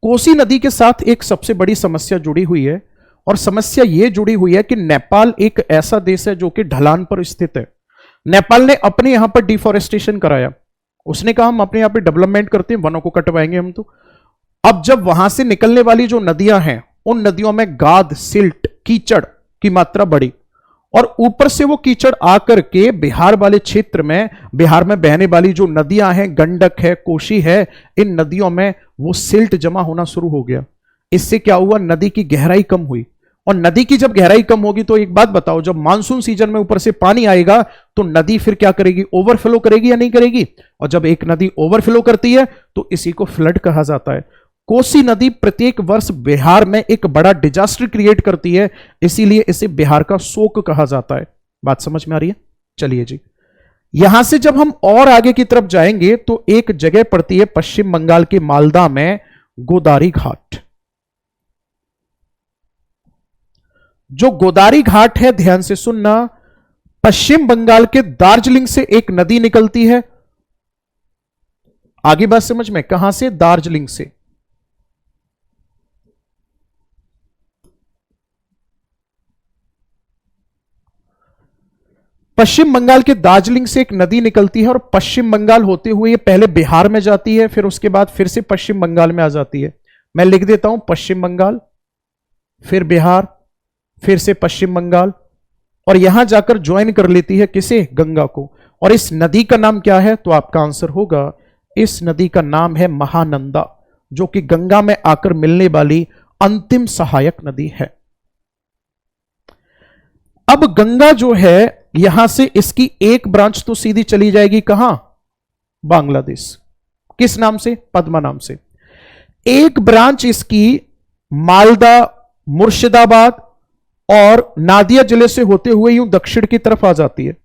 कोसी नदी के साथ एक सबसे बड़ी समस्या जुड़ी हुई है, और समस्या यह जुड़ी हुई है कि नेपाल एक ऐसा देश है जो कि ढलान पर स्थित है। नेपाल ने अपने यहां पर डिफॉरेस्टेशन कराया। उसने कहा हम अपने यहां पे डेवलपमेंट करते हैं, वनों को कटवाएंगे हम तो। अब जब वहां से निकलने वाली जो नदियां हैं उन नदियों में गाद, सिल्ट, कीचड़ की मात्रा बढ़ी, और ऊपर से वो कीचड़ आकर के बिहार वाले क्षेत्र में, बिहार में बहने वाली जो नदियां हैं, गंडक है, कोशी है, इन नदियों में वो सिल्ट जमा होना शुरू हो गया। इससे क्या हुआ? नदी की गहराई कम हुई, और नदी की जब गहराई कम होगी तो एक बात बताओ, जब मानसून सीजन में ऊपर से पानी आएगा तो नदी फिर क्या करेगी? ओवरफ्लो करेगी या नहीं करेगी? और जब एक नदी ओवरफ्लो करती है तो इसी को फ्लड कहा जाता है। कोसी नदी प्रत्येक वर्ष बिहार में एक बड़ा डिजास्टर क्रिएट करती है, इसीलिए इसे बिहार का शोक कहा जाता है। बात समझ में आ रही है? चलिए जी, यहां से जब हम और आगे की तरफ जाएंगे तो एक जगह पड़ती है पश्चिम बंगाल के मालदा में, गोदारी घाट। जो गोदारी घाट है, ध्यान से सुनना, पश्चिम बंगाल के दार्जिलिंग से एक नदी निकलती है। आगे बात समझ में, कहां से? दार्जिलिंग से। पश्चिम बंगाल के दार्जिलिंग से एक नदी निकलती है और पश्चिम बंगाल होते हुए ये पहले बिहार में जाती है, फिर उसके बाद फिर से पश्चिम बंगाल में आ जाती है। मैं लिख देता हूं, पश्चिम बंगाल, फिर बिहार, फिर से पश्चिम बंगाल, और यहां जाकर ज्वाइन कर लेती है किसे? गंगा को। और इस नदी का नाम क्या है? तो आपका आंसर होगा, इस नदी का नाम है महानंदा, जो कि गंगा में आकर मिलने वाली अंतिम सहायक नदी है। अब गंगा जो है, यहां से इसकी एक ब्रांच तो सीधी चली जाएगी कहां? बांग्लादेश। किस नाम से? पद्मा नाम से। एक ब्रांच इसकी मालदा, मुर्शिदाबाद और नादिया जिले से होते हुए यूं दक्षिण की तरफ आ जाती है।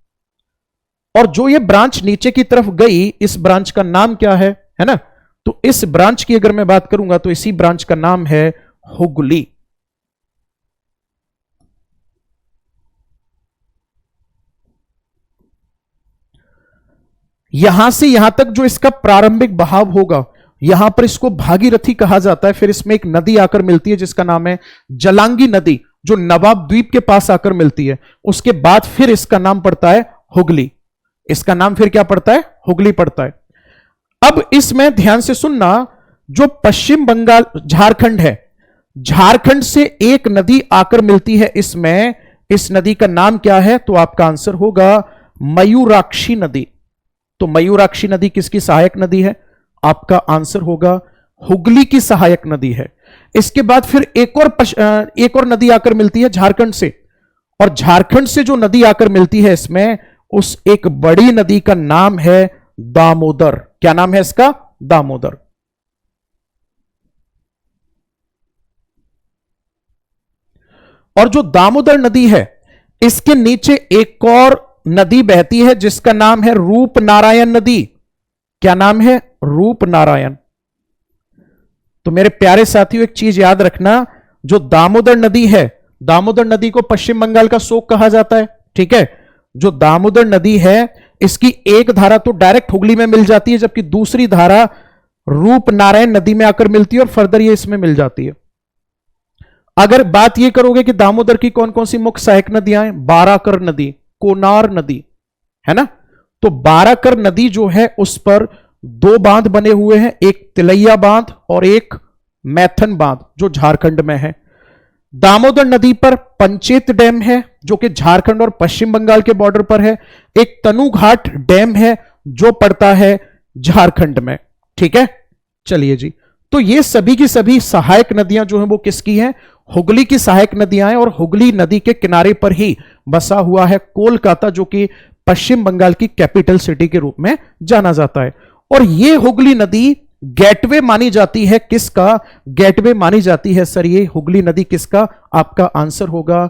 और जो ये ब्रांच नीचे की तरफ गई, इस ब्रांच का नाम क्या है ना? तो इस ब्रांच की अगर मैं बात करूंगा तो इसी ब्रांच का नाम है हुगली। यहां से यहां तक जो इसका प्रारंभिक बहाव होगा, यहां पर इसको भागीरथी कहा जाता है। फिर इसमें एक नदी आकर मिलती है जिसका नाम है जलांगी नदी, जो नवाब द्वीप के पास आकर मिलती है। उसके बाद फिर इसका नाम पड़ता है हुगली। इसका नाम फिर क्या पड़ता है? हुगली पड़ता है। अब इसमें ध्यान से सुनना, जो पश्चिम बंगाल, झारखंड है, झारखंड से एक नदी आकर मिलती है इसमें। इस नदी का नाम क्या है? तो आपका आंसर होगा मयूराक्षी नदी। तो मयूराक्षी नदी किसकी सहायक नदी है? आपका आंसर होगा हुगली की सहायक नदी है। इसके बाद फिर एक और नदी आकर मिलती है झारखंड से, और झारखंड से जो नदी आकर मिलती है इसमें, उस एक बड़ी नदी का नाम है दामोदर। क्या नाम है इसका? दामोदर। और जो दामोदर नदी है, इसके नीचे एक और नदी बहती है जिसका नाम है रूपनारायण नदी। क्या नाम है? रूपनारायण। तो मेरे प्यारे साथियों, एक चीज याद रखना, जो दामोदर नदी है, दामोदर नदी को पश्चिम बंगाल का शोक कहा जाता है, ठीक है। जो दामोदर नदी है, इसकी एक धारा तो डायरेक्ट हुगली में मिल जाती है, जबकि दूसरी धारा रूपनारायण नदी में आकर मिलती है और फर्दर ये इसमें मिल जाती है। अगर बात ये करोगे कि दामोदर की कौन कौन सी मुख्य सहायक नदियां हैं, बाराकर नदी, कोनार नदी, है ना। तो बाराकर नदी जो है उस पर दो बांध बने हुए हैं, एक तिलैया बांध और एक मैथन बांध, जो झारखंड में है। दामोदर नदी पर पंचेत डैम है जो कि झारखंड और पश्चिम बंगाल के बॉर्डर पर है। एक तनुघाट डैम है जो पड़ता है झारखंड में, ठीक है। चलिए जी, तो ये सभी की सभी सहायक नदियां जो हैं वो किसकी हैं? हुगली की सहायक नदियां हैं। और हुगली नदी के किनारे पर ही बसा हुआ है कोलकाता, जो कि पश्चिम बंगाल की कैपिटल सिटी के रूप में जाना जाता है। और ये हुगली नदी गेटवे मानी जाती है। किसका गेटवे मानी जाती है सर? ये हुगली नदी किसका? आपका आंसर होगा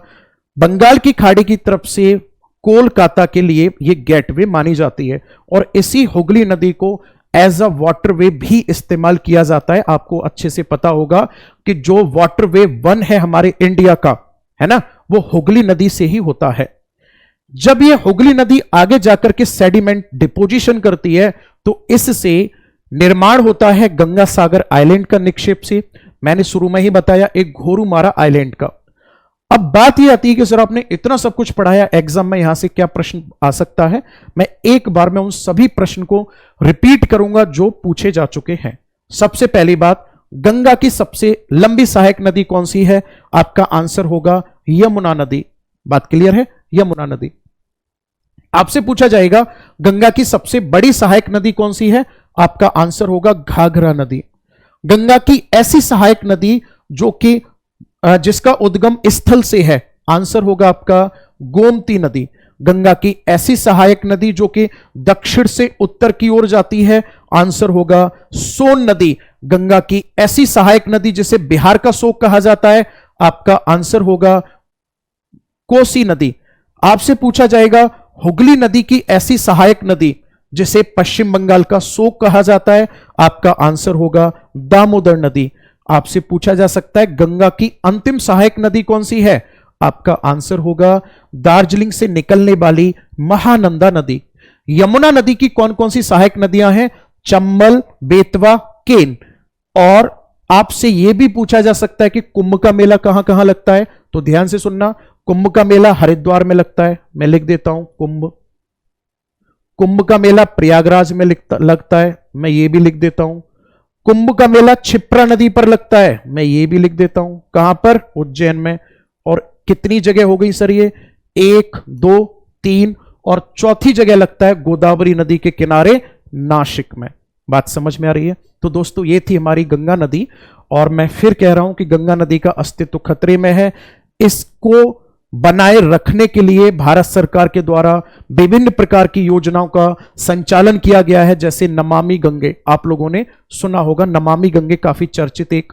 बंगाल की खाड़ी की तरफ से कोलकाता के लिए ये गेटवे मानी जाती है। और इसी हुगली नदी को एज अ वाटरवे भी इस्तेमाल किया जाता है। आपको अच्छे से पता होगा कि जो वाटरवे 1 है हमारे इंडिया का, है ना, वो हुगली नदी से ही होता है। जब ये हुगली नदी आगे जाकर के सेडिमेंट डिपोजिशन करती है तो इससे निर्माण होता है गंगा सागर आइलैंड का निक्षेप से। मैंने शुरू में ही बताया, एक घोरूमारा आइलैंड का। अब बात यह आती है कि सर आपने इतना सब कुछ पढ़ाया, एग्जाम में यहां से क्या प्रश्न आ सकता है? मैं एक बार में उन सभी प्रश्न को रिपीट करूंगा जो पूछे जा चुके हैं। सबसे पहली बात, गंगा की सबसे लंबी सहायक नदी कौन सी है? आपका आंसर होगा यमुना नदी। बात क्लियर है? यमुना नदी। आपसे पूछा जाएगा गंगा की सबसे बड़ी सहायक नदी कौन सी है? आपका आंसर होगा घाघरा नदी। गंगा की ऐसी सहायक नदी जो कि जिसका उद्गम स्थल से है, आंसर होगा आपका गोमती नदी। गंगा की ऐसी सहायक नदी जो कि दक्षिण से उत्तर की ओर जाती है, आंसर होगा सोन नदी। गंगा की ऐसी सहायक नदी जिसे बिहार का शोक कहा जाता है, आपका आंसर होगा कोसी नदी। आपसे पूछा जाएगा हुगली नदी की ऐसी सहायक नदी जिसे पश्चिम बंगाल का शोक कहा जाता है, आपका आंसर होगा दामोदर नदी। आपसे पूछा जा सकता है गंगा की अंतिम सहायक नदी कौन सी है? आपका आंसर होगा दार्जिलिंग से निकलने वाली महानंदा नदी। यमुना नदी की कौन कौन सी सहायक नदियां हैं? चंबल, बेतवा, केन। और आपसे यह भी पूछा जा सकता है कि कुंभ का मेला कहां कहां लगता है? तो ध्यान से सुनना, कुंभ का मेला हरिद्वार में लगता है, मैं लिख देता हूं कुंभ। कुंभ का मेला प्रयागराज में लगता है, मैं ये भी लिख देता हूं। कुंभ का मेला क्षिप्रा नदी पर लगता है, मैं ये भी लिख देता हूं। कहां पर? उज्जैन में। और कितनी जगह हो गई सर ये? 1, 2, 3 और चौथी जगह लगता है गोदावरी नदी के किनारे नासिक में। बात समझ में आ रही है? तो दोस्तों ये थी हमारी गंगा नदी। और मैं फिर कह रहा हूं कि गंगा नदी का अस्तित्व खतरे में है। इसको बनाए रखने के लिए भारत सरकार के द्वारा विभिन्न प्रकार की योजनाओं का संचालन किया गया है, जैसे नमामि गंगे। आप लोगों ने सुना होगा, नमामि गंगे काफी चर्चित एक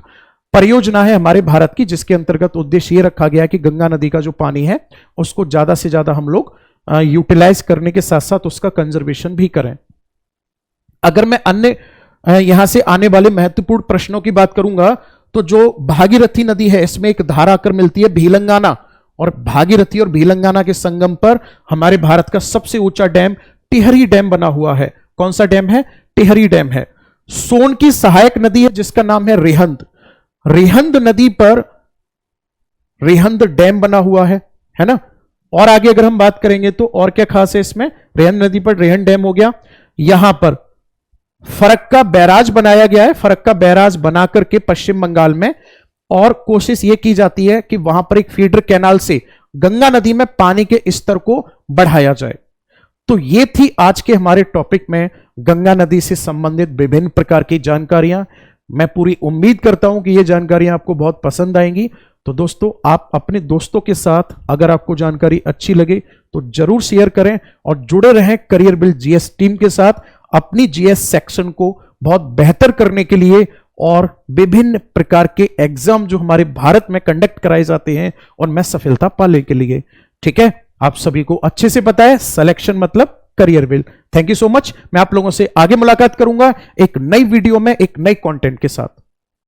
परियोजना है हमारे भारत की, जिसके अंतर्गत उद्देश्य ये रखा गया है कि गंगा नदी का जो पानी है उसको ज्यादा से ज्यादा हम लोग यूटिलाइज करने के साथ साथ उसका कंजर्वेशन भी करें। अगर मैं अन्य यहां से आने वाले महत्वपूर्ण प्रश्नों की बात करूंगा, तो जो भागीरथी नदी है इसमें एक धारा आकर मिलती है भीलंगाना, और भागीरथी और भीलंगाना के संगम पर हमारे भारत का सबसे ऊंचा डैम टिहरी डैम बना हुआ है। कौन सा डैम है? टिहरी डैम है। सोन की सहायक नदी है जिसका नाम है रेहंद। रेहंद नदी पर रेहंद डैम बना हुआ है ना। और आगे अगर हम बात करेंगे तो और क्या खास है इसमें, रेहंद नदी पर रेहंद डैम हो गया। यहां पर फरक्का बैराज बनाया गया है, फरक्का बैराज बनाकर के पश्चिम बंगाल में, और कोशिश यह की जाती है कि वहां पर एक फीडर कैनाल से गंगा नदी में पानी के स्तर को बढ़ाया जाए। तो ये थी आज के हमारे टॉपिक में गंगा नदी से संबंधित विभिन्न प्रकार की जानकारियां। मैं पूरी उम्मीद करता हूं कि ये जानकारियां आपको बहुत पसंद आएंगी। तो दोस्तों, आप अपने दोस्तों के साथ अगर आपको जानकारी अच्छी लगे तो जरूर शेयर करें और जुड़े रहें करियर बिल्ड जीएस टीम के साथ, अपनी जीएस सेक्शन को बहुत बेहतर करने के लिए और विभिन्न प्रकार के एग्जाम जो हमारे भारत में कंडक्ट कराए जाते हैं उनमें सफलता पाने के लिए। ठीक है, आप सभी को अच्छे से पता है सिलेक्शन मतलब career build. Thank you so much. मैं आप लोगों से आगे मुलाकात करूंगा एक नई वीडियो में एक नई कंटेंट के साथ।